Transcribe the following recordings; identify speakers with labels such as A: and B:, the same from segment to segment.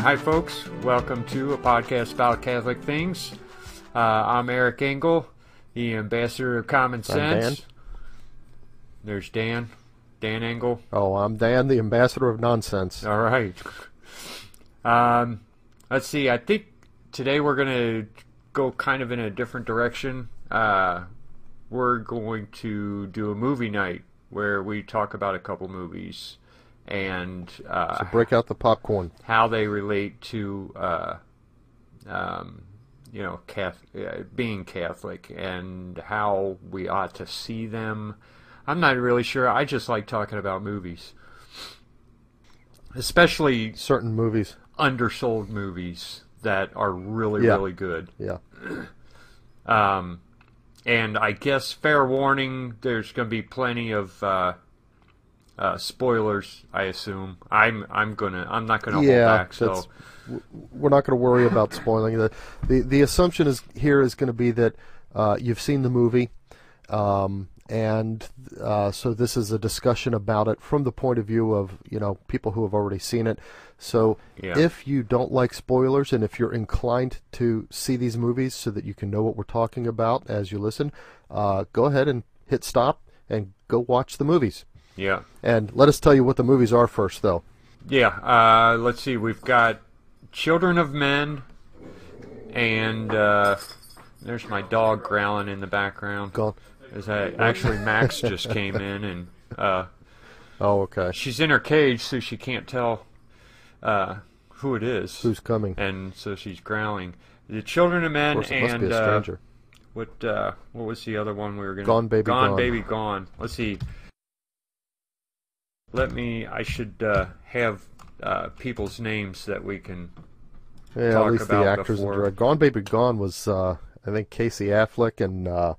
A: Hi, folks. Welcome to a podcast about Catholic things. I'm Eric Engel, the ambassador of common sense.
B: I'm Dan.
A: There's Dan. Dan Engel.
B: Oh, I'm Dan, the ambassador of nonsense.
A: All right. Let's see. I think today we're going to go kind of in a different direction. We're going to do a movie night where we talk about a couple movies and
B: So break out the popcorn.
A: how they relate to being Catholic and how we ought to see them. I'm not really sure. I just like talking about movies, especially
B: Certain movies.
A: undersold movies that are really,
B: Yeah.
A: really good.
B: Yeah.
A: And I guess fair warning, there's going to be plenty of spoilers. I assume I'm not gonna hold back. So
B: we're not going to worry about spoiling. The assumption is going to be that you've seen the movie, and so this is a discussion about it from the point of view of people who have already seen it. So
A: Yeah.
B: if you don't like spoilers and if you're inclined to see these movies so that you can know what we're talking about as you listen, go ahead and hit stop and go watch the movies.
A: yeah,
B: And let us tell you what the movies are first, though.
A: yeah. Let's see. We've got Children of Men, and there's my dog growling in the background.
B: Go on.
A: Actually, Max just came in, and
B: Oh, okay.
A: she's in her cage, so she can't tell who it is.
B: Who's coming?
A: And so she's growling. The Children of Men,
B: Of course, it must
A: and
B: be a stranger.
A: what was the other one we were gonna?
B: Gone, Baby, Gone.
A: Baby, Gone. Let's see. I should have people's names that we can
B: Yeah,
A: talk
B: at least the
A: about
B: actors and
A: before.
B: directors. Gone Baby Gone was, I think, Casey Affleck and I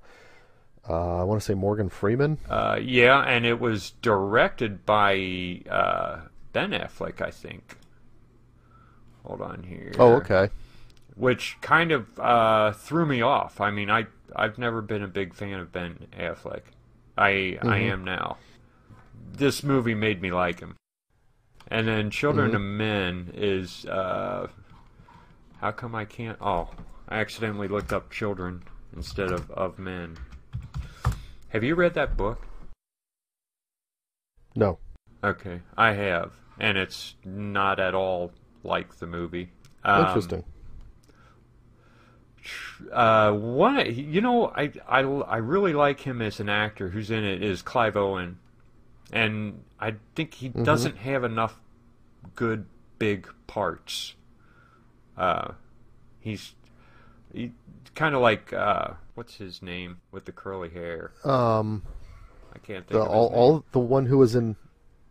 B: want to say Morgan Freeman.
A: Yeah, and it was directed by Ben Affleck, I think. Hold on here.
B: Oh, okay.
A: Which kind of threw me off. I mean, I've never been a big fan of Ben Affleck. I am now. This movie made me like him. And then Children of Men is how come I can't? Oh, I accidentally looked up children instead of men. Have you read that book?
B: No.
A: Okay, I have, and it's not at all like the movie.
B: Interesting.
A: I really like him as an actor. Who's in it is Clive Owen, and I think he doesn't have enough good big parts. He's kind of like what's his name with the curly hair? I can't think of his name.
B: The one who was in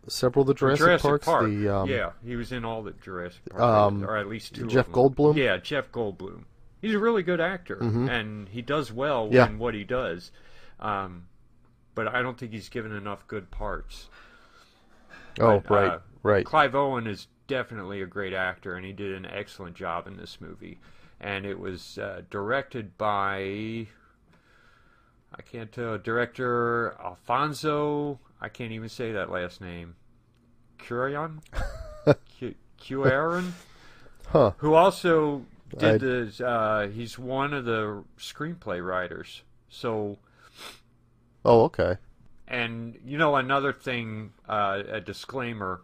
B: several of the Jurassic Parks.
A: Park.
B: The,
A: yeah, he was in all the Jurassic Park, or at least two.
B: Jeff
A: of them.
B: Goldblum?
A: Yeah, Jeff Goldblum. He's a really good actor, and he does well
B: Yeah.
A: in what he does. But I don't think he's given enough good parts.
B: Oh,
A: But,
B: right.
A: Clive Owen is definitely a great actor, and he did an excellent job in this movie. And it was directed by, I can't tell, director Alfonso, I can't even say that last name, Cuarón? Cuarón?
B: Huh.
A: Who also did he's one of the screenplay writers. So,
B: Oh, okay.
A: and another thing, a disclaimer,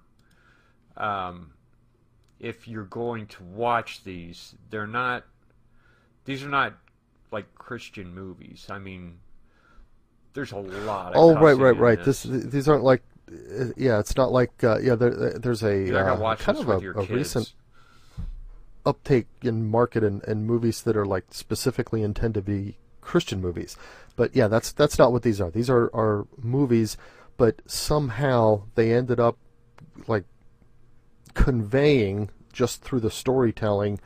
A: if you're going to watch these are not like Christian movies. I mean, there's a lot of cussing
B: right.
A: in this.
B: These aren't like, it's not like, there's a
A: You're not gonna watch
B: kind
A: this
B: of
A: with
B: a
A: your kids.
B: recent uptake in market and movies that are like specifically intended to be Christian movies. But yeah, that's not what these are. These are movies, but somehow they ended up like conveying just through the storytelling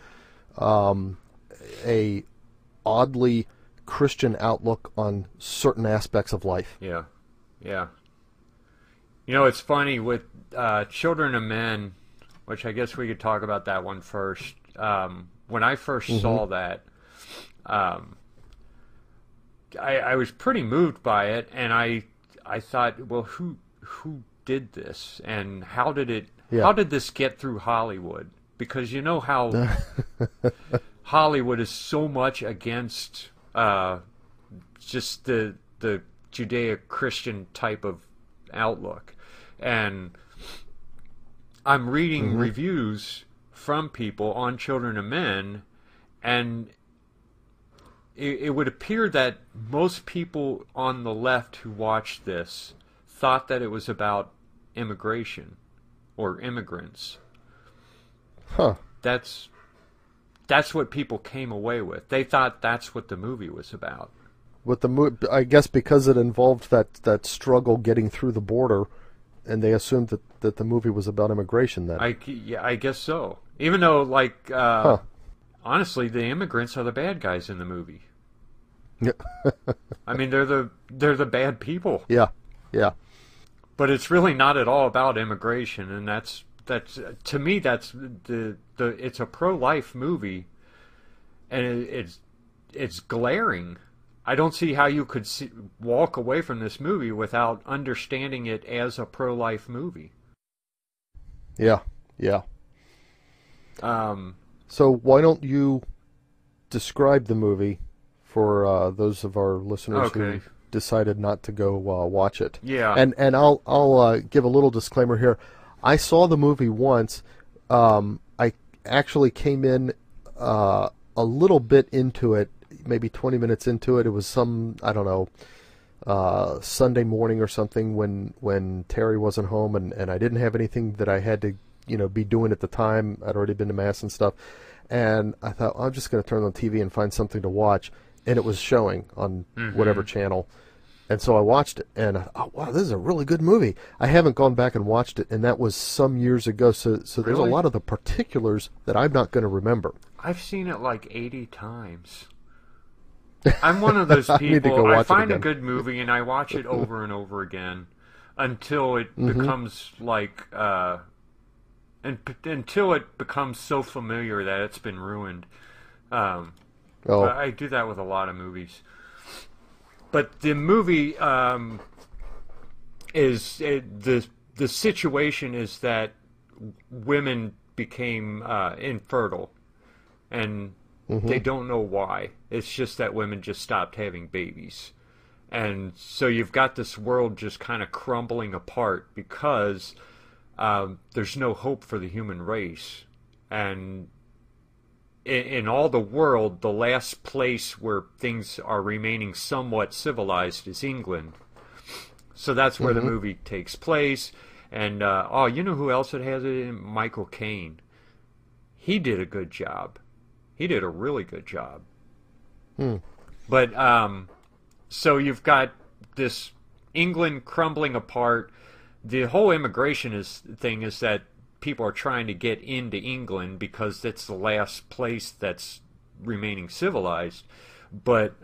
B: a oddly Christian outlook on certain aspects of life.
A: Yeah. It's funny with Children of Men, which I guess we could talk about that one first. When I first saw that, I was pretty moved by it, and I thought, well, who did this, and how did this get through Hollywood? because you know how Hollywood is so much against just the Judeo-Christian type of outlook. And I'm reading reviews from people on Children of Men, and it would appear that most people on the left who watched this thought that it was about immigration or immigrants.
B: Huh.
A: That's what people came away with. They thought that's what the movie was about.
B: With the I guess because it involved that struggle getting through the border, and they assumed that the movie was about immigration then.
A: I guess so. Even though, like, honestly, the immigrants are the bad guys in the movie.
B: Yeah.
A: I mean, they're the bad people.
B: Yeah. Yeah.
A: But it's really not at all about immigration, and that's to me that's it's a pro-life movie, and it's glaring. I don't see how you could walk away from this movie without understanding it as a pro-life movie.
B: Yeah, yeah. So why don't you describe the movie for those of our listeners who decided not to go watch it?
A: Yeah.
B: And I'll give a little disclaimer here. I saw the movie once. I actually came in a little bit into it, maybe 20 minutes into it. It was some, I don't know, Sunday morning or something when Terry wasn't home, and I didn't have anything that I had to, be doing at the time. I'd already been to Mass and stuff. And I thought, I'm just going to turn on the TV and find something to watch. And it was showing on whatever channel. And so I watched it, and I thought, wow, this is a really good movie. I haven't gone back and watched it, and that was some years ago. So there's a lot of the particulars that I'm not going to remember.
A: I've seen it like 80 times. I'm one of those people. I find a good movie, and I watch it over and over again until it becomes like, until it becomes so familiar that it's been ruined. I do that with a lot of movies. But the movie the situation is that women became infertile, and they don't know why. It's just that women just stopped having babies. And so you've got this world just kind of crumbling apart because there's no hope for the human race. And in all the world, the last place where things are remaining somewhat civilized is England. So that's where the movie takes place. And, you know who else it has it in? Michael Caine. He did a good job. He did a really good job. But, so you've got this England crumbling apart. The whole immigration thing is that people are trying to get into England because it's the last place that's remaining civilized. But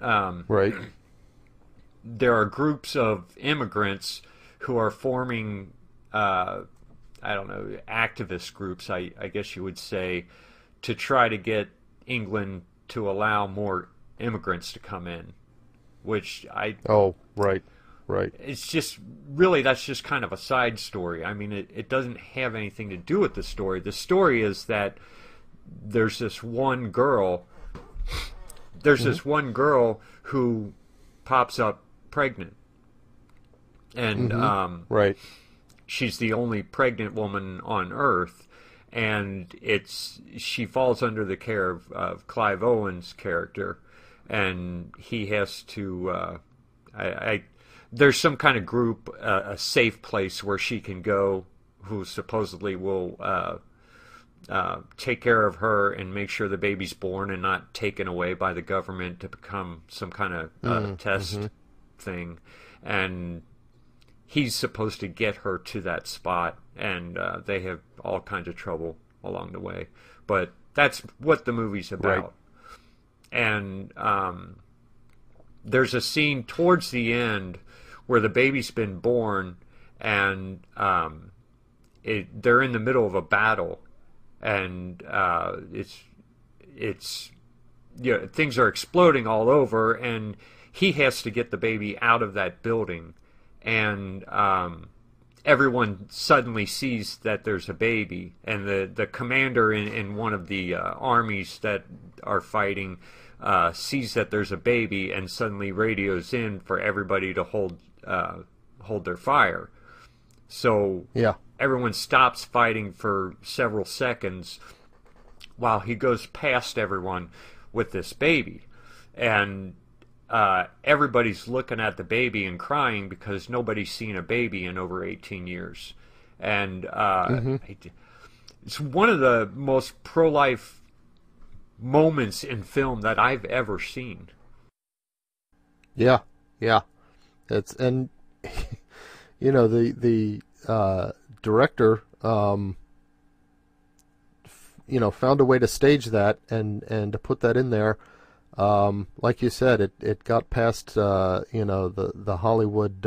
A: there are groups of immigrants who are forming, activist groups, I guess you would say, to try to get England to allow more immigrants to come in. Which Right. It's just, really, that's just kind of a side story. I mean, it doesn't have anything to do with the story. The story is that there's this one girl, who pops up pregnant. And she's the only pregnant woman on Earth. And she falls under the care of Clive Owen's character. And he has to... there's some kind of group, a safe place where she can go, who supposedly will take care of her and make sure the baby's born and not taken away by the government to become some kind of test thing. And he's supposed to get her to that spot, and they have all kinds of trouble along the way. But that's what the movie's about. Right. And there's a scene towards the end where the baby's been born, and they're in the middle of a battle, and things are exploding all over, and he has to get the baby out of that building, and everyone suddenly sees that there's a baby, and the commander in one of the armies that are fighting sees that there's a baby, and suddenly radios in for everybody to hold their fire. So
B: Yeah.
A: everyone stops fighting for several seconds while he goes past everyone with this baby, and everybody's looking at the baby and crying because nobody's seen a baby in over 18 years. And it's one of the most pro-life moments in film that I've ever seen.
B: Yeah, yeah. And you know, the director you know, found a way to stage that and to put that in there. Like you said, it got past you know, the Hollywood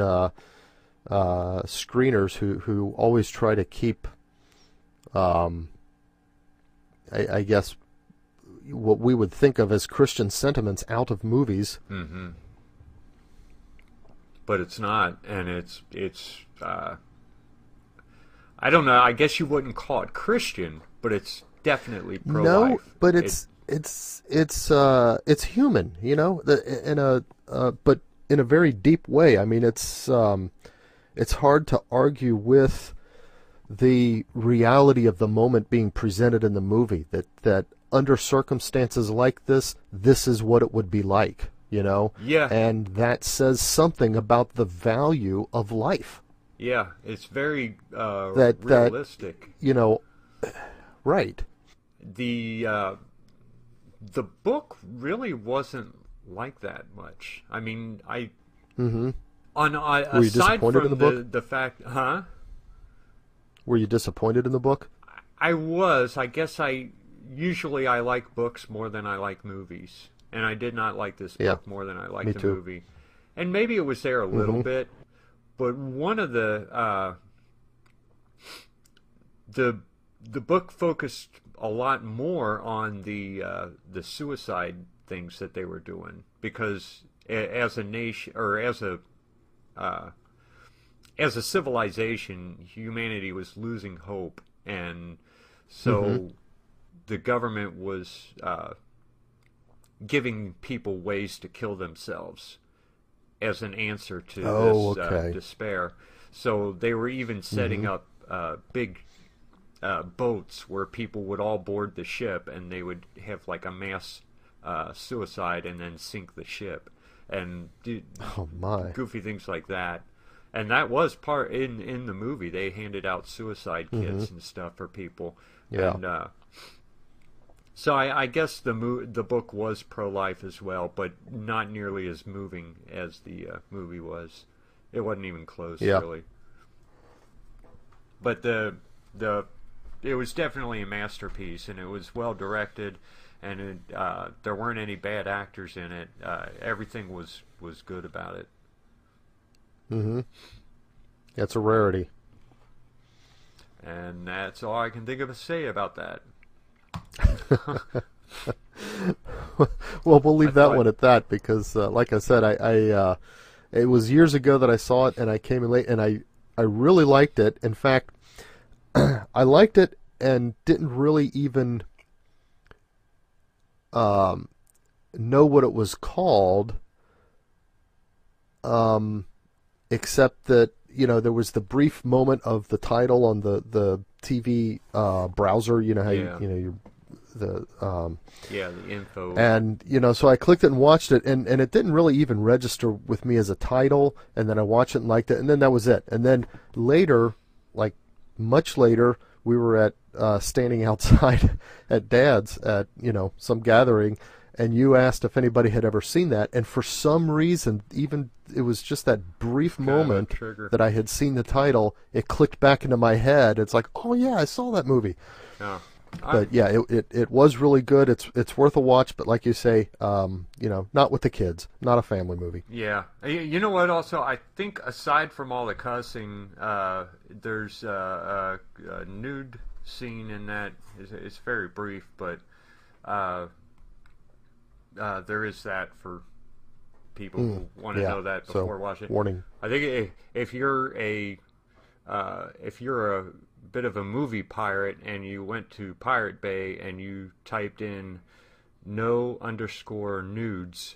B: screeners who always try to keep I guess what we would think of as Christian sentiments out of movies.
A: Mm-hmm. But it's not, and it's I don't know. I guess you wouldn't call it Christian, but it's definitely pro-life.
B: No, but it's human, you know, but in a very deep way. I mean, it's hard to argue with the reality of the moment being presented in the movie. That under circumstances like this is what it would be like, you know.
A: Yeah.
B: And that says something about the value of life.
A: Yeah, it's very realistic.
B: That, you know, right.
A: The book really wasn't like that much. I mean,
B: Mm-hmm.
A: Were you
B: disappointed
A: from
B: in the book?
A: The fact, huh?
B: Were you disappointed in the book?
A: I was. I guess usually I like books more than I like movies, and I did not like this book more than I liked the movie. And maybe it was there a little bit, but one of the book focused a lot more on the suicide things that they were doing, because as a nation, or as a civilization, humanity was losing hope, and so the government was giving people ways to kill themselves as an answer to this despair. So they were even setting up big boats where people would all board the ship, and they would have like a mass suicide and then sink the ship, and goofy things like that. And that was part in the movie. They handed out suicide kits and stuff for people.
B: Yeah.
A: And so I guess the book was pro-life as well, but not nearly as moving as the movie was. It wasn't even close, really. But it was definitely a masterpiece, and it was well directed, and there weren't any bad actors in it. Everything was good about it.
B: Mm-hmm. That's a rarity.
A: And that's all I can think of to say about that.
B: Well, we'll leave that one at that, because, like I said, I it was years ago that I saw it, and I came in late, and I really liked it. In fact, I liked it and didn't really even know what it was called, except that, you know, there was the brief moment of the title on the TV browser. You know how the
A: info.
B: And, you know, so I clicked it and watched it, and it didn't really even register with me as a title, and then I watched it and liked it, and then that was it. And then later, like much later, we were at standing outside at Dad's at, you know, some gathering, and you asked if anybody had ever seen that, and for some reason, even it was just that brief moment that I had seen the title, it clicked back into my head. It's like, oh yeah, I saw that movie.
A: Oh.
B: But yeah, it was really good. It's worth a watch, but like you say, you know, not with the kids, not a family movie.
A: Yeah, you know what? Also, I think aside from all the cussing, there's a nude scene in that. It's very brief, but there is that for people who want to know that before watching.
B: Warning.
A: I think if you're a if you're a bit of a movie pirate and you went to Pirate Bay and you typed in no_nudes,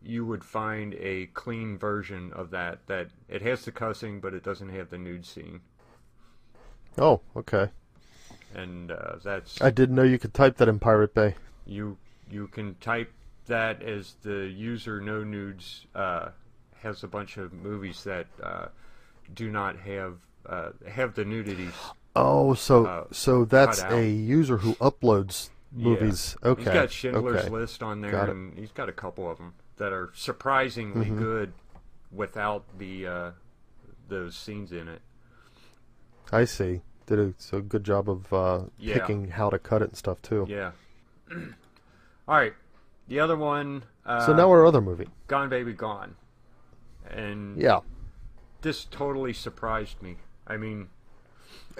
A: you would find a clean version of that it has the cussing, but it doesn't have the nude scene.
B: Oh, okay.
A: And that's...
B: I didn't know you could type that in Pirate Bay.
A: You can type that as the user no nudes has a bunch of movies that do not have the nudity.
B: Oh, so that's
A: cut out.
B: a user who uploads movies.
A: Yeah.
B: Okay.
A: He's got Schindler's
B: okay.
A: List on there,
B: Got it.
A: and he's got a couple of them that are surprisingly good without the those scenes in it.
B: I see. Did a good job of
A: Yeah.
B: picking how to cut it and stuff too.
A: Yeah. All right. The other one.
B: So now our other movie.
A: Gone Baby Gone. And
B: Yeah.
A: this totally surprised me. I mean,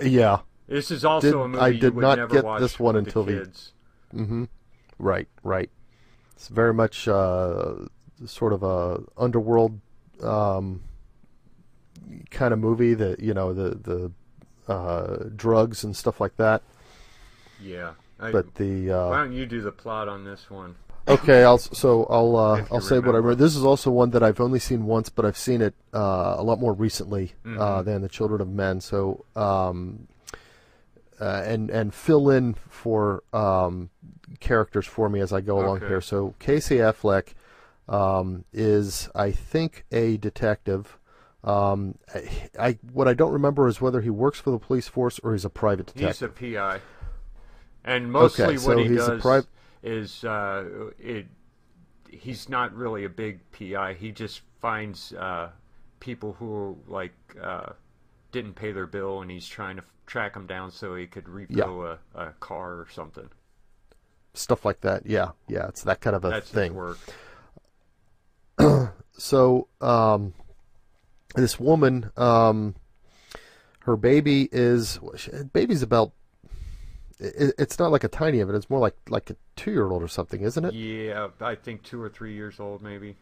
B: Yeah.
A: this is also a movie
B: I did
A: you would
B: not
A: never
B: get
A: watch
B: this one
A: with
B: until
A: the kids.
B: Right. It's very much sort of a underworld kind of movie that the drugs and stuff like that.
A: Yeah.
B: But the
A: why don't you do the plot on this one?
B: okay, I'll say what I
A: remember.
B: read. This is also one that I've only seen once, but I've seen it a lot more recently than The Children of Men. So and fill in for characters for me as I go along
A: Okay.
B: here. So Casey Affleck is, I think, a detective. What I don't remember is whether he works for the police force or he's a private detective.
A: He's a PI. And mostly
B: Okay, so
A: what he
B: he's a
A: does is he's not really a big PI. He just finds people who didn't pay their bill, and he's trying to track them down so he could repo a car or something.
B: Stuff like that. Yeah, it's that kind of a
A: That's
B: thing.
A: his work.
B: So this woman, her baby's about. It's not like a tiny infant. It's more like a 2-year-old or something, isn't it?
A: Yeah, I think 2 or 3 years old, maybe.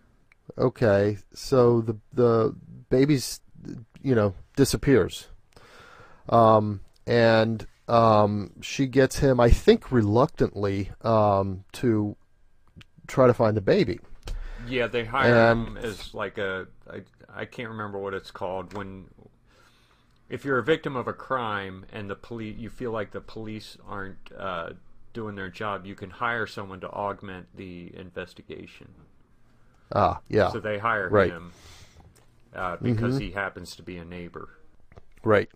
B: Okay, so the baby's disappears, and she gets him, I think, reluctantly to try to find the baby.
A: Yeah, they hire him as like I can't remember what it's called if you're a victim of a crime and you feel like the police aren't doing their job, you can hire someone to augment the investigation.
B: Yeah.
A: So they hire
B: Right.
A: him because he happens to be a neighbor.
B: Right.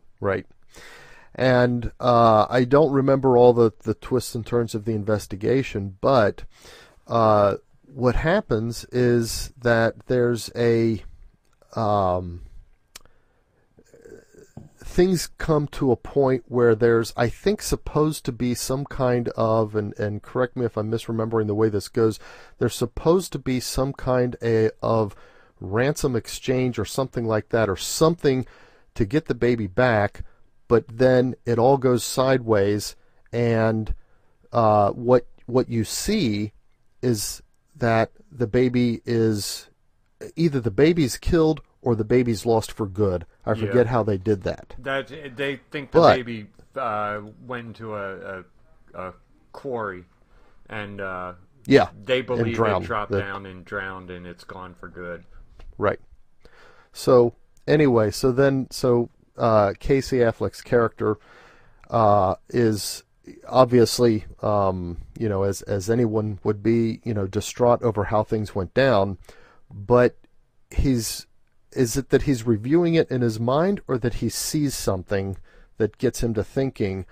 B: And I don't remember all the twists and turns of the investigation, but what happens is that there's things come to a point where there's, I think, supposed to be some kind of, and correct me if I'm misremembering the way this goes, there's supposed to be some kind of ransom exchange or something like that, or something to get the baby back, but then it all goes sideways, and what you see is that the baby is, either the baby's killed or the baby's lost for good. I forget how they did that.
A: They think the baby went into a quarry, and they believe it dropped down and drowned, and it's gone for good.
B: Right. So anyway, so Casey Affleck's character is obviously, as anyone would be, distraught over how things went down, but is it that he's reviewing it in his mind, or that he sees something that gets him to thinking,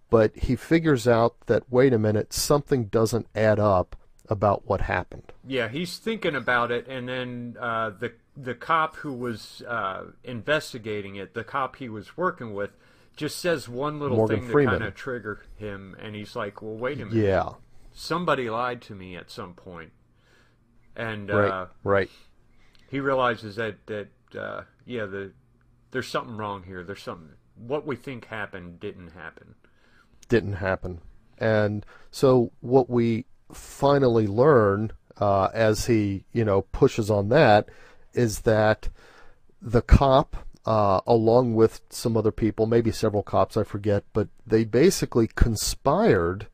B: but he figures out that, wait a minute, something doesn't add up about what happened?
A: Yeah, he's thinking about it, and then the cop who was investigating it, the cop he was working with, just says one little
B: Morgan
A: thing
B: Freeman.
A: to kind of trigger him, and he's like, well, wait a minute.
B: Yeah.
A: Somebody lied to me at some point. And
B: Right.
A: he realizes that there's something wrong here. There's something. What we think happened didn't happen. And so what we finally learn as he pushes on that is that the cop
B: along with some other people, maybe several cops, I forget, but they basically conspired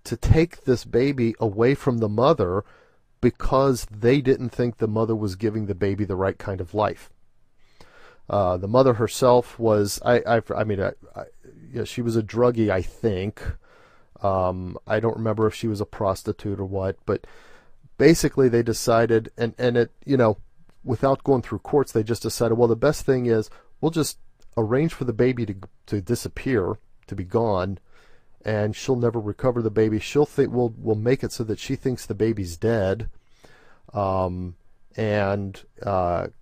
B: to take this baby away from the mother because they didn't think the mother was giving the baby the right kind of life. The mother herself was, yeah, she was a druggie, I think. I don't remember if she was a prostitute or what, but basically they decided, and it, without going through courts, they just decided, well, the best thing is we'll just arrange for the baby to disappear, to be gone, and she'll never recover the baby. She'll think we'll make it so that she thinks the baby's dead. And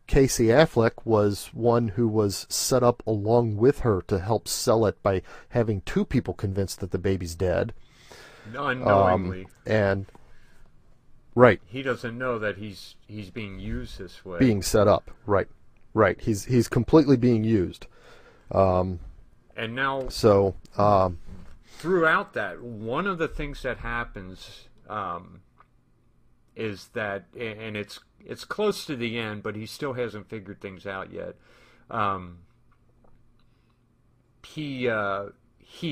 B: Casey Affleck was one who was set up along with her to help sell it by having two people convinced that the baby's dead.
A: Unknowingly.
B: And right.
A: He doesn't know that he's being used this way.
B: Being set up. Right. Right. He's completely being used.
A: And now,
B: so
A: throughout that, one of the things that happens is that, and it's close to the end, but he still hasn't figured things out yet. He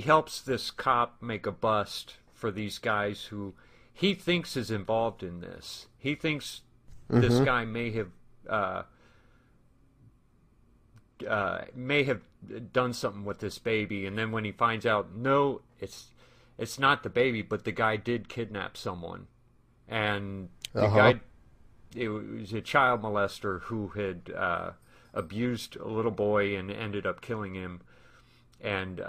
A: helps this cop make a bust for these guys who he thinks is involved in this. He thinks this guy may have done something with this baby, and then when he finds out, no, it's not the baby, but the guy did kidnap someone, and the guy, it was a child molester who had abused a little boy and ended up killing him, and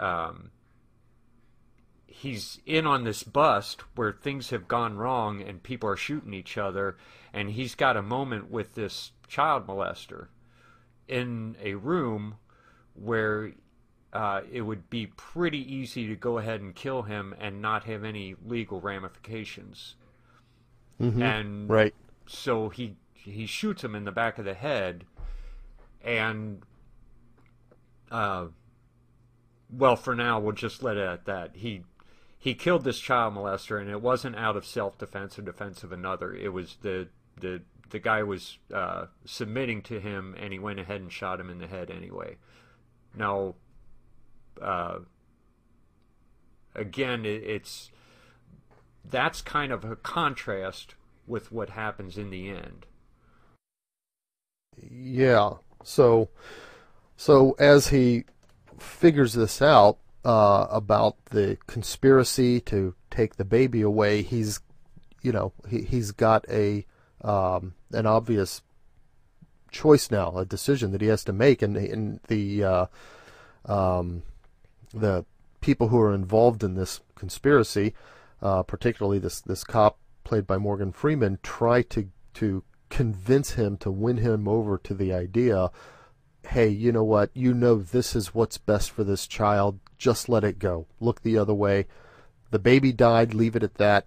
A: he's in on this bust where things have gone wrong and people are shooting each other, and he's got a moment with this child molester in a room where it would be pretty easy to go ahead and kill him and not have any legal ramifications. And
B: right.
A: So he shoots him in the back of the head, and well, for now we'll just let it at that. He killed this child molester, and it wasn't out of self-defense or defense of another. It was the guy was submitting to him, and he went ahead and shot him in the head anyway. Now, again, that's kind of a contrast with what happens in the end.
B: Yeah. So as he figures this out about the conspiracy to take the baby away, he's got an obvious choice now, a decision that he has to make, and the people who are involved in this conspiracy, particularly this cop played by Morgan Freeman, try to convince him, to win him over to the idea, hey, you know what, this is what's best for this child, just let it go, look the other way, the baby died, leave it at that,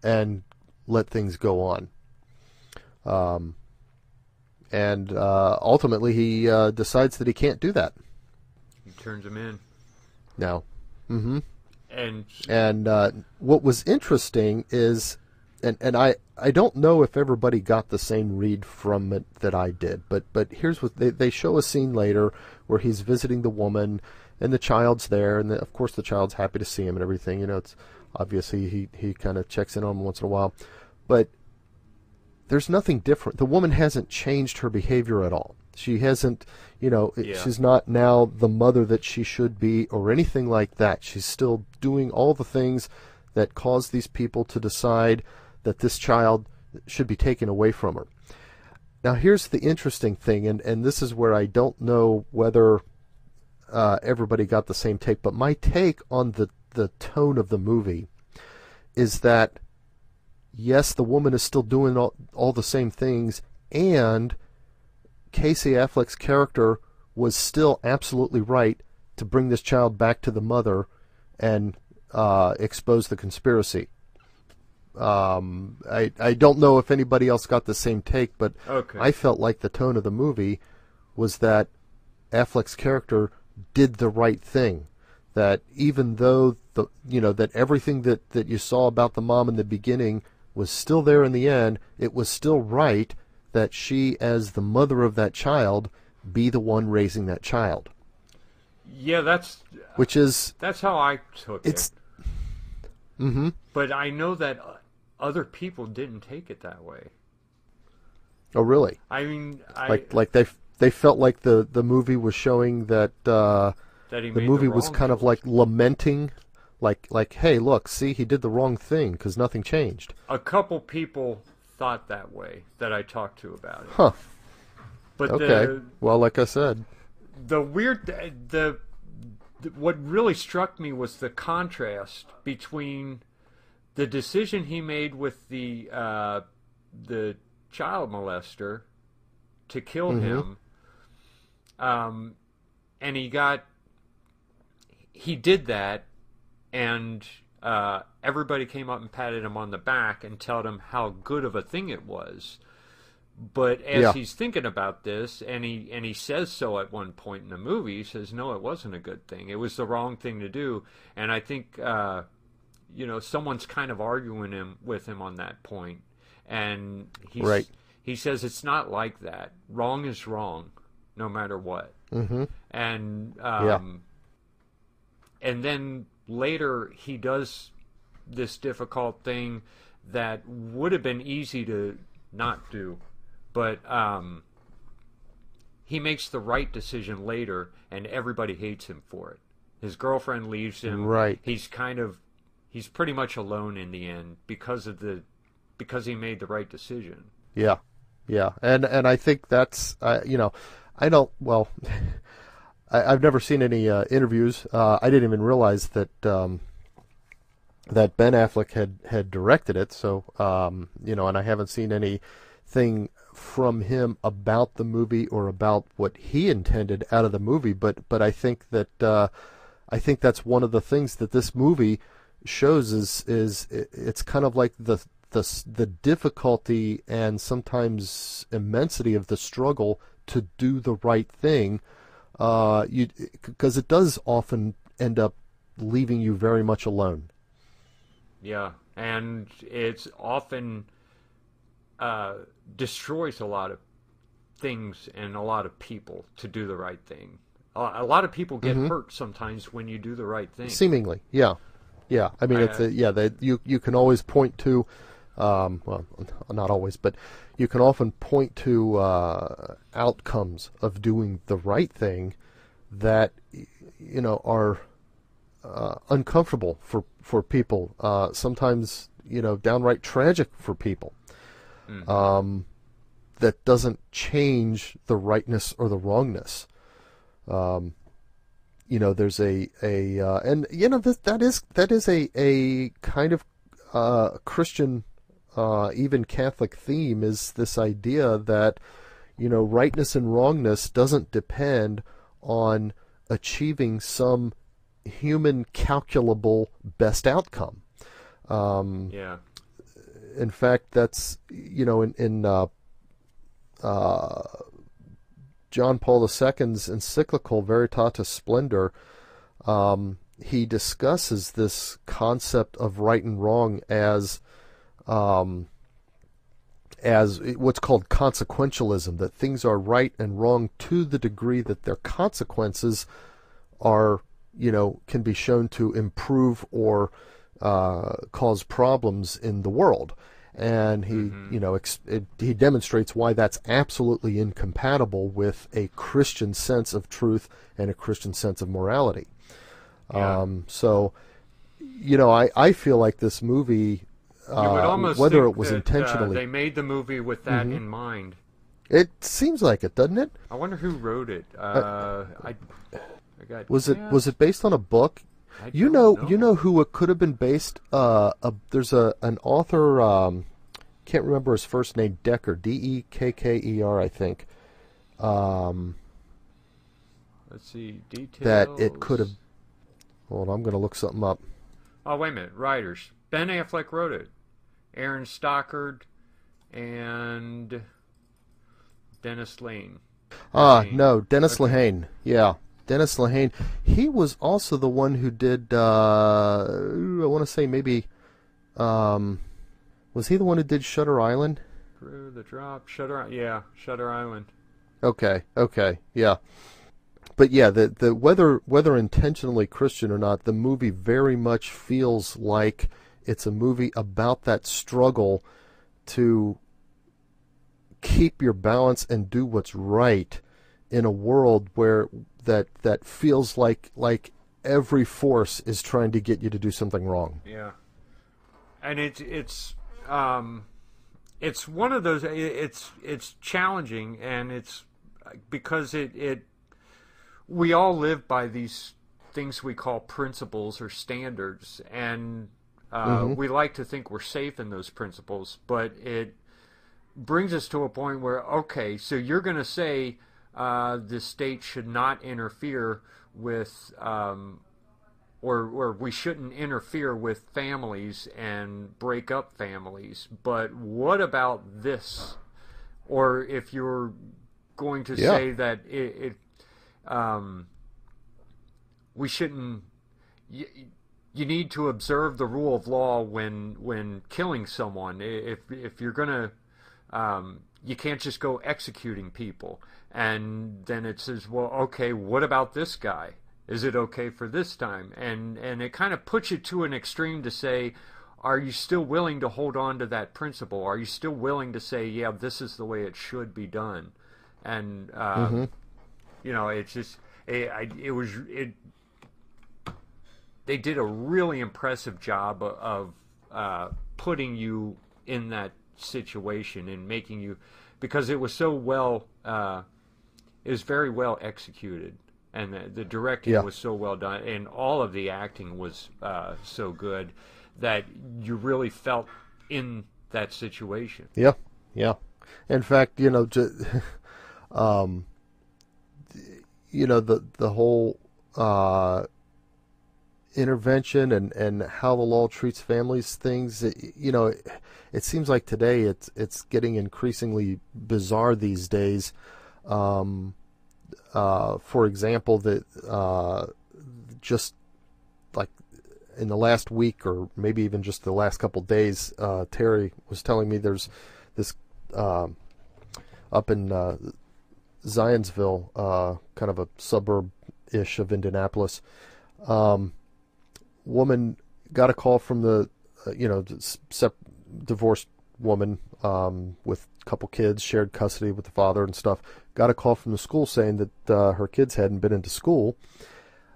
B: and let things go on. And ultimately he decides that he can't do that.
A: He turns him in.
B: Now.
A: And
B: what was interesting is, and I don't know if everybody got the same read from it that I did, but here's what they show a scene later where he's visiting the woman, and the child's there, and of course the child's happy to see him and everything. It's obviously he kind of checks in on him once in a while, but there's nothing different. The woman hasn't changed her behavior at all. She hasn't, she's not now the mother that she should be or anything like that. She's still doing all the things that cause these people to decide that this child should be taken away from her. Now here's the interesting thing, and this is where I don't know whether everybody got the same take, but my take on the tone of the movie is that, yes, the woman is still doing all the same things, and Casey Affleck's character was still absolutely right to bring this child back to the mother and expose the conspiracy. I don't know if anybody else got the same take, but
A: okay.
B: I felt like the tone of the movie was that Affleck's character did the right thing. That even though that everything that you saw about the mom in the beginning was still there in the end, it was still right that she, as the mother of that child, be the one raising that child.
A: Yeah, that's how I took it.
B: Mm-hmm.
A: But I know that other people didn't take it that way.
B: Oh, really?
A: I mean,
B: like they felt like the movie was showing that
A: that he
B: the
A: made
B: movie
A: the
B: was
A: wrong
B: kind of
A: choice.
B: like lamenting, like hey, look, see, he did the wrong thing because nothing changed.
A: A couple people thought that way that I talked to about it.
B: Huh.
A: But
B: Okay. Well, like I said,
A: the what really struck me was the contrast between the decision he made with the child molester to kill him, and he did that, and everybody came up and patted him on the back and told him how good of a thing it was. But as he's thinking about this, and he says so at one point in the movie, he says, no, it wasn't a good thing. It was the wrong thing to do. And I think, someone's kind of arguing with him on that point. And he says it's not like that. Wrong is wrong, no matter what.
B: Mm-hmm.
A: And and then later he does this difficult thing that would have been easy to not do. But he makes the right decision later, and everybody hates him for it. His girlfriend leaves him.
B: Right.
A: He's pretty much alone in the end because he made the right decision.
B: Yeah, and I think that's I don't I've never seen any interviews. I didn't even realize that that Ben Affleck had directed it. So and I haven't seen anything from him about the movie or about what he intended out of the movie. But I think that I think that's one of the things that this movie shows is it's kind of like the difficulty and sometimes immensity of the struggle to do the right thing, because it does often end up leaving you very much alone.
A: Yeah, and it's often destroys a lot of things and a lot of people to do the right thing. A lot of people get hurt sometimes when you do the right thing.
B: Seemingly, yeah. I mean, you can always point to, well, not always, but you can often point to outcomes of doing the right thing that are uncomfortable for people. Sometimes downright tragic for people. That doesn't change the rightness or the wrongness. There's that is a kind of Christian, even Catholic theme, is this idea that rightness and wrongness doesn't depend on achieving some human calculable best outcome. In fact, that's in John Paul II's encyclical Veritatis Splendor, he discusses this concept of right and wrong as what's called consequentialism, that things are right and wrong to the degree that their consequences are, can be shown to improve or cause problems in the world. And he, he demonstrates why that's absolutely incompatible with a Christian sense of truth and a Christian sense of morality.
A: Yeah.
B: I feel like this movie,
A: you would almost
B: whether
A: think
B: it was
A: that,
B: intentionally,
A: they made the movie with that in mind.
B: It seems like it, doesn't it?
A: I wonder who wrote it.
B: Was it based on a book? You know who it could have been based. There's an author. Can't remember his first name. Dekker, Dekker, I think.
A: Let's see details.
B: That it could have. Hold on, I'm going to look something up.
A: Oh, wait a minute. Writers. Ben Affleck wrote it. Aaron Stockard and Dennis Lane.
B: No, Dennis Lehane. Yeah. Dennis Lehane. He was also the one who did, I want to say maybe, was he the one who did Shutter Island?
A: Through the Drop, Shutter Island.
B: Okay, yeah. But yeah, the whether intentionally Christian or not, the movie very much feels like it's a movie about that struggle to keep your balance and do what's right in a world where that feels like every force is trying to get you to do something wrong.
A: Yeah, and it's one of those. It's challenging, and it's because it we all live by these things we call principles or standards, and
B: Mm-hmm.
A: we like to think we're safe in those principles, but it brings us to a point where, okay, so you're going to say the state should not interfere with, or we shouldn't interfere with families and break up families, but what about this? Or if you're going to
B: Yeah.
A: say that um, we shouldn't. You need to observe the rule of law when killing someone. If you're gonna, you can't just go executing people. And then it says, well, okay, what about this guy? Is it okay for this time? And it kind of puts you to an extreme to say, are you still willing to hold on to that principle? Are you still willing to say, yeah, this is the way it should be done? And
B: Mm-hmm.
A: it's just they did a really impressive job of putting you in that situation and making you, because it was so well, it was very well executed, and the directing
B: Yeah.
A: was so well done, and all of the acting was so good that you really felt in that situation.
B: Yeah. Yeah. In fact, um, the whole intervention and how the law treats families things, it seems like today it's getting increasingly bizarre these days. For example, that just like in the last week or maybe even just the last couple days, Terry was telling me there's this up in Zionsville, kind of a suburb-ish of Indianapolis. Woman got a call from the, divorced woman with a couple kids, shared custody with the father and stuff. Got a call from the school saying that her kids hadn't been into school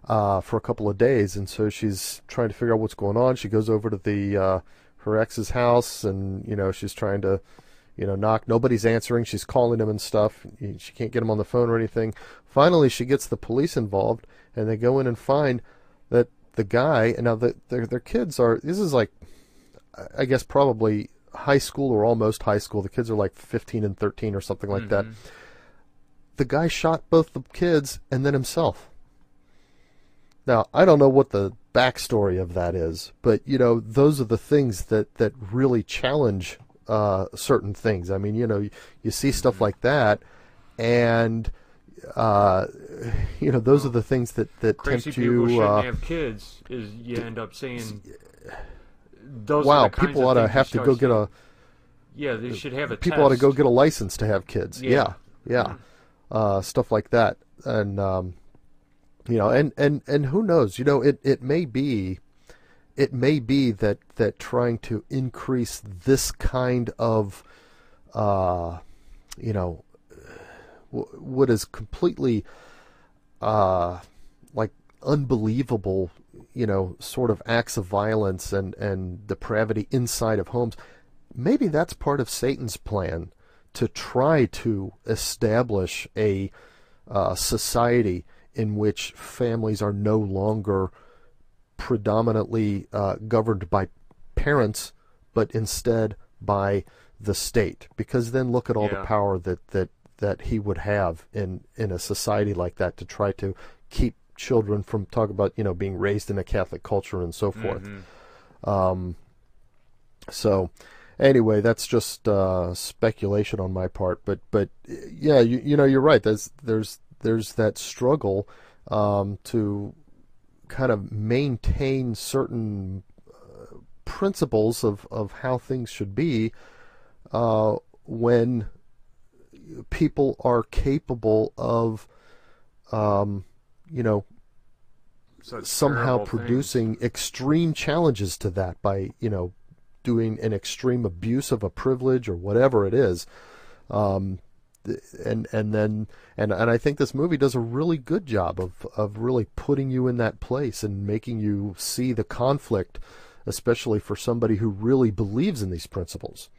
B: for a couple of days, and so she's trying to figure out what's going on. She goes over to the her ex's house, and she's trying to knock. Nobody's answering. She's calling him and stuff. She can't get him on the phone or anything. Finally, she gets the police involved, and they go in and find that the guy, and now their kids are, this is like, I guess probably high school or almost high school. The kids are like 15 and 13 or something like that. The guy shot both the kids and then himself. Now, I don't know what the backstory of that is, but, those are the things that really challenge certain things. I mean, you see stuff like that, and those are the things that
A: Crazy
B: tempt
A: people
B: you.
A: shouldn't have kids. Is you end up saying those
B: Wow,
A: are the kinds
B: people
A: of
B: ought to
A: things
B: have
A: you
B: to
A: start
B: go get
A: saying.
B: a.
A: Yeah, they should have a
B: People
A: test.
B: ought to go get a license to have kids.
A: Yeah.
B: Yeah. Stuff like that, and and who knows? It may be. It may be that trying to increase this kind of, what is completely, like unbelievable, sort of acts of violence and depravity inside of homes. Maybe that's part of Satan's plan to try to establish a society in which families are no longer predominantly governed by parents, but instead by the state. Because then look at all the power that he would have in a society like that to try to keep children from, talk about being raised in a Catholic culture and so forth. So anyway, that's just speculation on my part. But yeah, you're right. There's that struggle to kind of maintain certain principles of how things should be when people are capable of, you know,
A: Such
B: somehow
A: terrible
B: producing extreme challenges to that by, you know, doing an extreme abuse of a privilege or whatever it is. And I think this movie does a really good job of really putting you in that place and making you see the conflict, especially for somebody who really believes in these principles.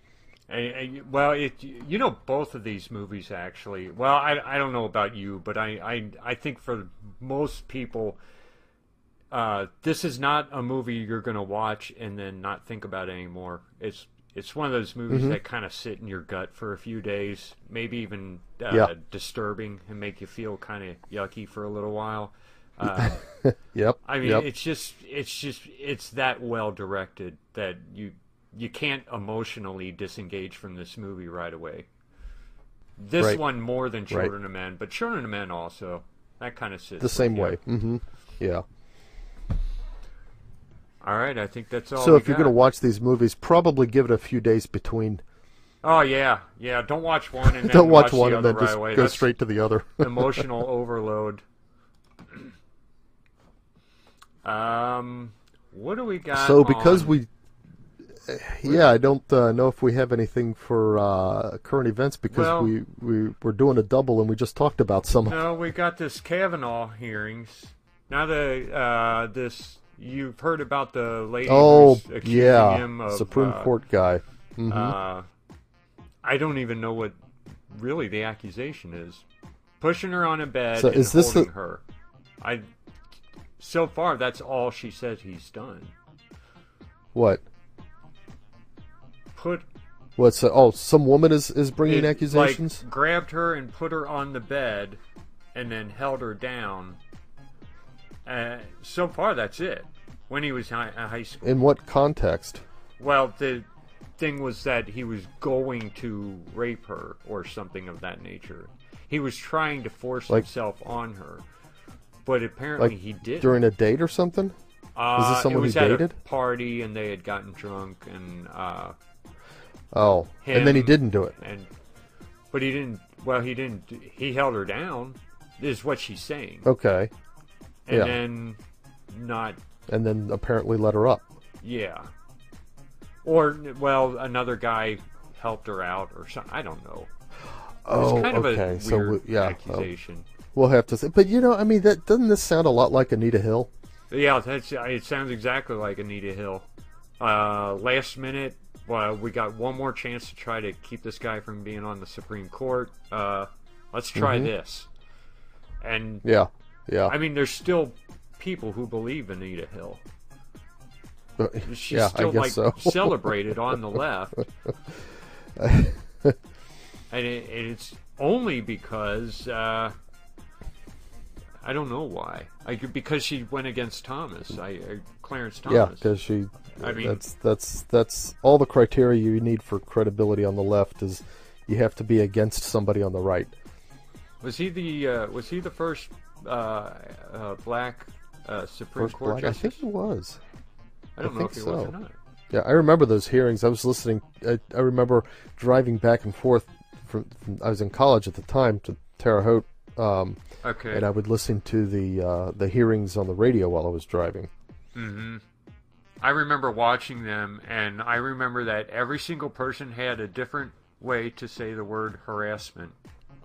A: Well, you know, both of these movies actually. Well, I don't know about you, but I think for most people, this is not a movie you're going to watch and then not think about it anymore. It's one of those movies that kind of sit in your gut for a few days, maybe even disturbing and make you feel kind of yucky for a little while.
B: Yep.
A: I mean, it's that well directed that you can't emotionally disengage from this movie right away. This one more than Children of Men, but Children of Men also, that kind of sits
B: the same
A: you.
B: way. Yeah.
A: All right, I think that's all.
B: So if you're going to watch these movies, probably give it a few days between.
A: Oh yeah. Don't watch one and then
B: don't watch
A: the
B: one and
A: other
B: then just
A: away.
B: go
A: That's
B: straight to the other.
A: emotional overload. What do we got?
B: So because I don't know if we have anything for current events because we're doing a double and we just talked about some.
A: No, we got this Cavanaugh hearings. Now you've heard about the lady who's accusing him of
B: Supreme Court guy.
A: I don't even know what really the accusation is. Pushing her on a bed
B: So
A: and
B: is this
A: holding her. So far, that's all she says he's done.
B: What? Some woman is bringing accusations?
A: Like, grabbed her and put her on the bed and then held her down. So far, that's it. When he was in high school.
B: In what context?
A: Well, the thing was that he was going to rape her or something of that nature. He was trying to force himself on her, but apparently he did.
B: During a date or something? Is this someone he dated?
A: It was at a party, and they had gotten drunk, and
B: and then he didn't do it.
A: But he didn't. Well, he didn't. He held her down, is what she's saying.
B: Okay.
A: And then not.
B: And then apparently let her up.
A: Yeah. Or, well, another guy helped her out or something. I don't know. It's kind of a weird accusation.
B: We'll have to say. But, you know, I mean, doesn't this sound a lot like Anita Hill?
A: Yeah, it sounds exactly like Anita Hill. Last minute, we got one more chance to try to keep this guy from being on the Supreme Court. Let's try this. And
B: yeah.
A: I mean, there's still people who believe Anita Hill. She's still celebrated on the left. And it's only because I don't know why. Because she went against Thomas, Clarence Thomas.
B: Yeah, because she. I mean, that's all the criteria you need for credibility on the left is you have to be against somebody on the right.
A: Was he the first black Supreme Court justice?
B: I think he was.
A: I don't know if he was or not.
B: Yeah, I remember those hearings. I was listening. I remember driving back and forth. I was in college at the time to Terre Haute.
A: Okay.
B: And I would listen to the hearings on the radio while I was driving.
A: Mm-hmm. I remember watching them, and I remember that every single person had a different way to say the word harassment.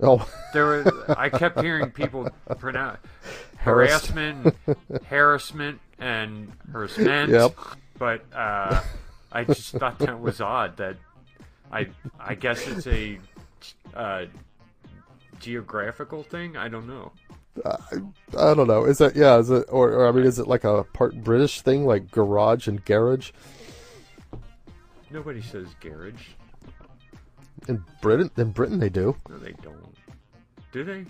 B: Oh.
A: I kept hearing people pronounce harassment, and harassment.
B: Yep.
A: But I just thought that was odd. That I guess it's a geographical thing. I don't know.
B: I don't know. Is it or I mean, is it like a part British thing, like garage and garage?
A: Nobody says garage.
B: In Britain they do.
A: No, they don't. Do they?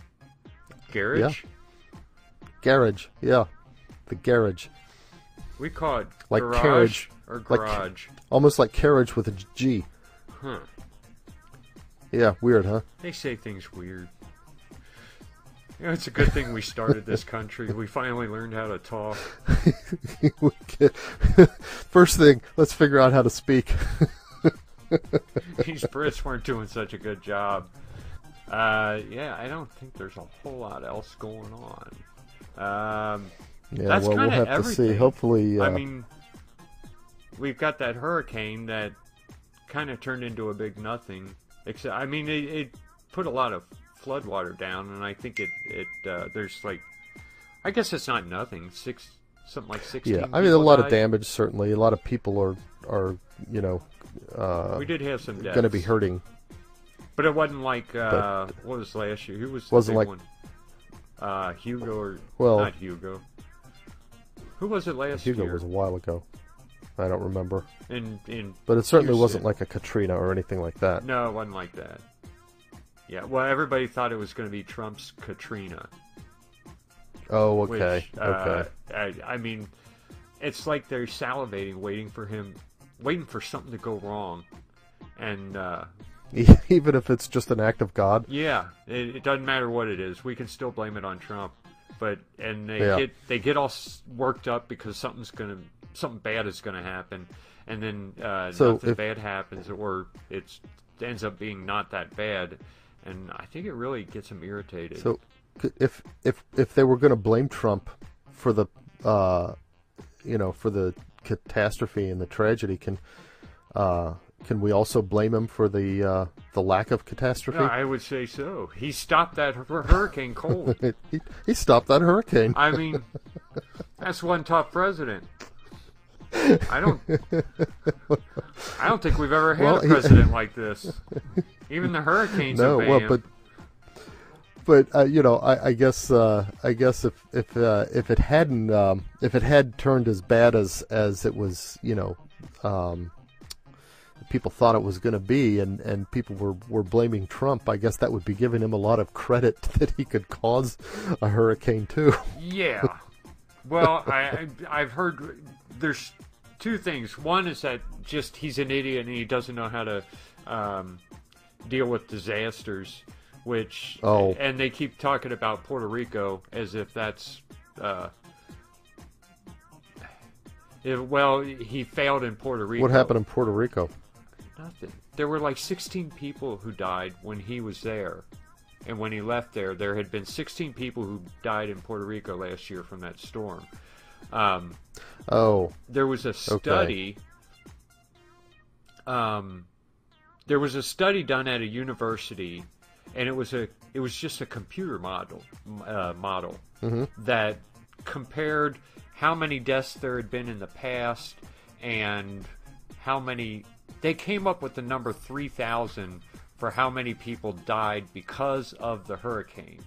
A: Garage?
B: Yeah. Garage, yeah. The garage.
A: We call it
B: like
A: garage
B: carriage.
A: Or garage.
B: Almost like carriage with a G.
A: Huh.
B: Yeah, weird, huh?
A: They say things weird. You know, it's a good thing we started this country. We finally learned how to talk.
B: First thing, let's figure out how to speak.
A: These Brits weren't doing such a good job. Yeah, I don't think there's a whole lot else going on.
B: Yeah,
A: That's
B: well, we'll
A: kind of
B: have
A: everything.
B: to see. Hopefully,
A: I mean, we've got that hurricane that kind of turned into a big nothing. Except, I mean, it put a lot of floodwater down, and I think there's like, I guess it's not nothing. Something like 16.
B: yeah, I mean, a lot
A: died.
B: of damage. Certainly, a lot of people are
A: We did have some deaths.
B: going to be hurting.
A: But it wasn't like
B: But-
A: what was last year? Who was the
B: Wasn't
A: big
B: like-
A: one? Hugo or
B: Well-
A: not Hugo? Who was it last
B: Hugo
A: year?
B: was a while ago. I don't remember.
A: In
B: But it certainly
A: Houston.
B: wasn't like a Katrina or anything like that.
A: No, it wasn't like that. Yeah, well, everybody thought it was going to be Trump's Katrina.
B: Oh, okay.
A: Which,
B: Okay.
A: I mean, it's like they're salivating, waiting for something to go wrong, and
B: Even if it's just an act of God.
A: yeah, it doesn't matter what it is. We can still blame it on Trump, and
B: Yeah.
A: they get all worked up because something bad is gonna happen, and then
B: So
A: nothing
B: if-
A: bad happens, or it ends up being not that bad, and I think it really gets them irritated.
B: So, if they were going to blame Trump for the for the catastrophe and the tragedy, can we also blame him for the lack of catastrophe?
A: Yeah, I would say so. He stopped that hurricane cold.
B: he stopped that hurricane.
A: I mean, that's one tough president. I don't think we've ever had
B: Well,
A: a president like this. Even the hurricanes
B: No,
A: obey
B: well,
A: him.
B: but I guess if it hadn't if it had turned as bad as it was, people thought it was going to be, and people were blaming Trump, I guess that would be giving him a lot of credit that he could cause a hurricane too.
A: Yeah. Well, I've heard there's two things. One is that just he's an idiot and he doesn't know how to deal with disasters, and they keep talking about Puerto Rico as if that's he failed in Puerto Rico.
B: What happened in Puerto Rico?
A: Nothing. There were like 16 people who died when he was there. And when he left there had been 16 people who died in Puerto Rico last year from that storm. There was a study. There was a study done at a university, and it was just a computer model that compared how many deaths there had been in the past and how many. They came up with the number 3,000 for how many people died because of the hurricane,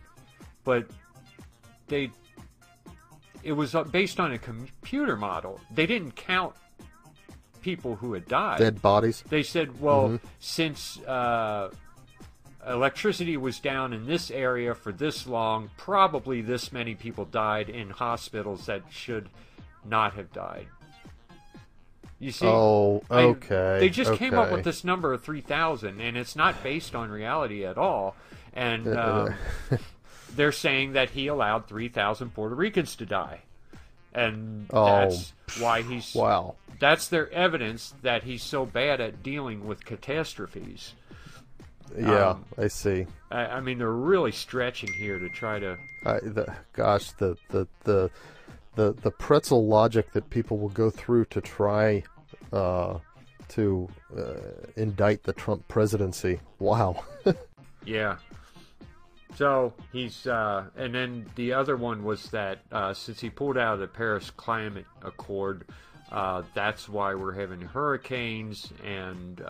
A: but it was based on a computer model. They didn't count people who had died.
B: Dead bodies.
A: They said, well, since electricity was down in this area for this long, probably this many people died in hospitals that should not have died. You see,
B: okay.
A: They just came up with this number of 3,000, and it's not based on reality at all. And they're saying that he allowed 3,000 Puerto Ricans to die, and that's why he's
B: wow.
A: That's their evidence that he's so bad at dealing with catastrophes.
B: Yeah, I see.
A: I mean, they're really stretching here to try to.
B: The pretzel logic that people will go through to try to indict the Trump presidency. Wow.
A: Yeah. So he's, and then the other one was that since he pulled out of the Paris Climate Accord, that's why we're having hurricanes and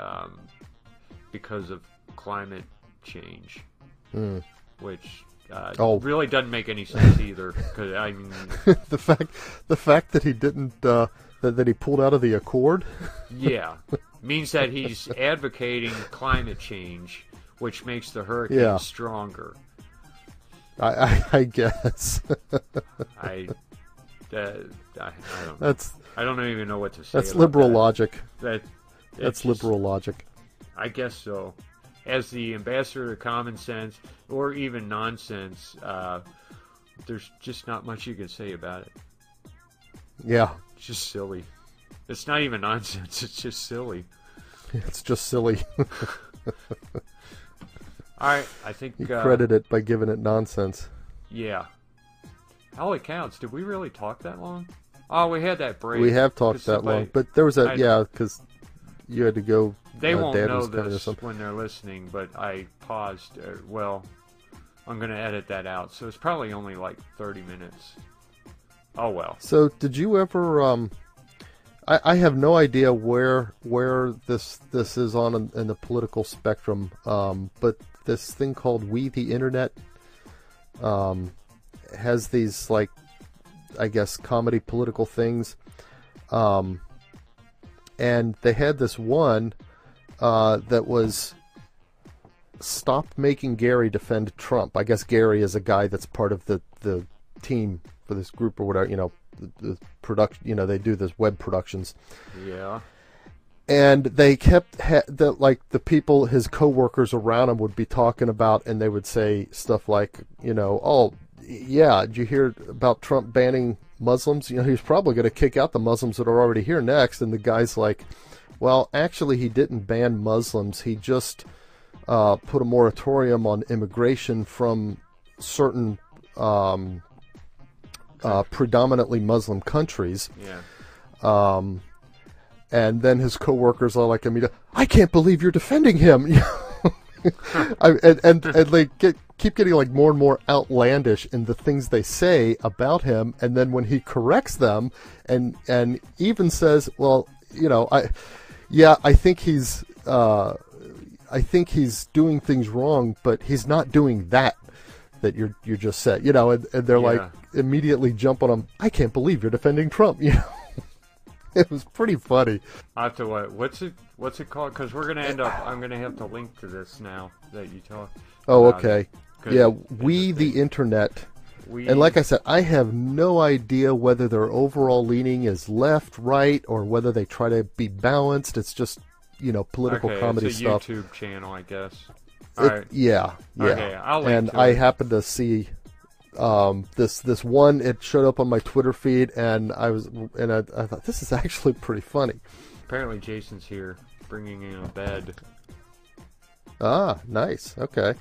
A: because of climate change, which really doesn't make any sense either. Cause, I mean,
B: the fact that he didn't that he pulled out of the accord,
A: yeah, means that he's advocating climate change, which makes the hurricane stronger.
B: I guess.
A: I don't know.
B: That's.
A: I don't even know what to say.
B: That's
A: about
B: liberal
A: that.
B: logic.
A: That's
B: liberal logic.
A: I guess so. As the ambassador to common sense, or even nonsense, there's just not much you can say about it.
B: Yeah.
A: It's just silly. It's not even nonsense, it's just silly.
B: It's just silly.
A: I think
B: You credit it by giving it nonsense.
A: Yeah. Holy counts! Did we really talk that long? Oh, we had that break.
B: We have talked that long, but there was because you had to go.
A: They won't
B: Dad
A: know
B: was coming or
A: this
B: something.
A: when they're listening, but I paused. Well, I'm going to edit that out, so it's probably only like 30 minutes. Oh well.
B: So, did you ever? I have no idea where this is on in the political spectrum, but this thing called We the Internet has these, like, I guess, comedy political things, and they had this one that was "Stop Making Gary Defend Trump." I guess Gary is a guy that's part of the team for this group or whatever, the production, they do this web productions.
A: Yeah.
B: And they kept the people, his co-workers around him, would be talking about, and they would say stuff like, oh yeah, did you hear about Trump banning Muslims? He's probably going to kick out the Muslims that are already here next. And the guy's like, well, actually, he didn't ban Muslims. He just put a moratorium on immigration from certain predominantly Muslim countries.
A: Yeah.
B: And then his coworkers are like, I can't believe you're defending him. and they keep getting like more and more outlandish in the things they say about him. And then when he corrects them and even says, well, I think he's doing things wrong, but he's not doing that you just said, and they're like immediately jump on him. I can't believe you're defending Trump. It was pretty funny.
A: I have to what's it called? Because we're gonna end up. I'm gonna have to link to this now that you talk.
B: Oh, okay. Yeah, We the Internet. And like I said, I have no idea whether their overall leaning is left, right, or whether they try to be balanced. It's just political comedy stuff.
A: It's a YouTube channel, I guess.
B: Yeah.
A: Okay, I'll link
B: and
A: to
B: I
A: it.
B: happened to see this one. It showed up on my Twitter feed, and I thought this is actually pretty funny.
A: Apparently, Jason's here, bringing in a bed.
B: Ah, nice. Okay.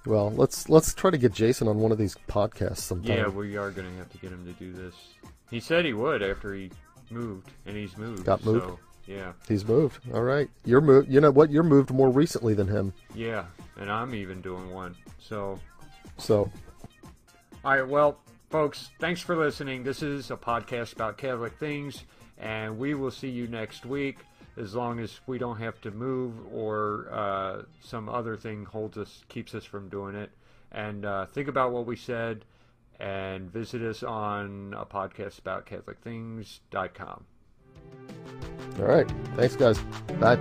B: Well, let's try to get Jason on one of these podcasts sometime.
A: Yeah, we are going to have to get him to do this. He said he would after he moved, and he's moved.
B: Got moved?
A: So, yeah.
B: He's moved. All right. You're moved. You know what? You're moved more recently than him.
A: Yeah, and I'm even doing one. So.
B: All
A: right, well, folks, thanks for listening. This is a podcast about Catholic things, and we will see you next week, as long as we don't have to move or some other thing keeps us from doing it. And think about what we said, and visit us on a podcast about CatholicThings.com.
B: right. Thanks, guys. Bye.